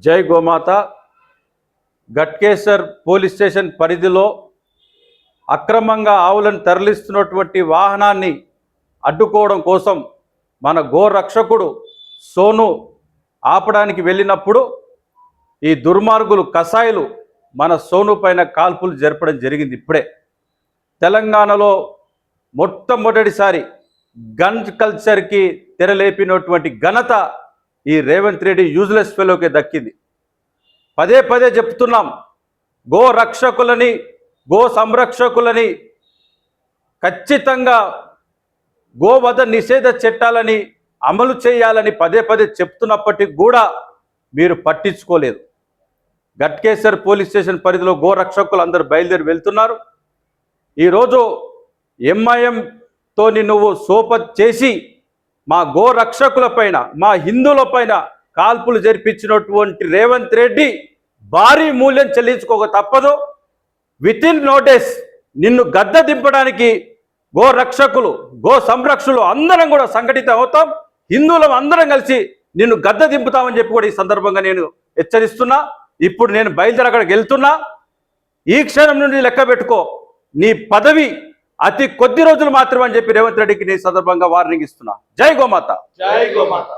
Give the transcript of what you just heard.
జై గోమాత. Ghatkesar police station పరిధిలో అక్రమంగా ఆవులను తరలిస్తున్నటువంటి వాహనాన్ని అడ్డుకోవడం కోసం మన గోరక్షకుడు సోను ఆపడానికి వెళ్ళినప్పుడు ఈ దుర్మార్గులు కసాయిలు మన సోను పైన కాల్పులు జరపడం జరిగింది. ఇప్పుడే తెలంగాణలో మొట్టమొదటిసారి గన్ కల్చర్కి తెరలేపినటువంటి ఘనత ఈ రేవంత్ రెడ్డి యూజ్లెస్ ఫెలోకి దక్కింది. పదే పదే చెప్తున్నాం, గో రక్షకులని గో సంరక్షకులని ఖచ్చితంగా గోవధ నిషేధ చట్టాలని అమలు చేయాలని పదే పదే చెప్తున్నప్పటికీ కూడా మీరు పట్టించుకోలేదు. గట్కేసర్ పోలీస్ స్టేషన్ పరిధిలో గో రక్షకులు అందరూ బయలుదేరి వెళ్తున్నారు. ఈరోజు ఎంఐఎంతోని నువ్వు సోపత్ చేసి మా గో రక్షకుల పైన మా హిందువుల పైన కాల్పులు జరిపించినటువంటి రేవంత్ రెడ్డి భారీ మూల్యం చెల్లించుకోక తప్పదు. వితిన్ నోటీస్ నిన్ను గద్ద దింపడానికి గో రక్షకులు గో సంరక్షకులు అందరం కూడా సంఘటితం అవుతాం. హిందువులం అందరం కలిసి నిన్ను గద్ద దింపుతామని చెప్పి కూడా ఈ సందర్భంగా నేను హెచ్చరిస్తున్నా. ఇప్పుడు నేను బయలుదేరి అక్కడికి వెళ్తున్నా. ఈ క్షణం నుండి లెక్క పెట్టుకో, నీ పదవి అతి కొద్ది రోజులు మాత్రమే అని చెప్పి రేవంత్ రెడ్డికి నీ సందర్భంగా వార్నింగ్ ఇస్తున్నా. జై గోమాత. జై గోమాత.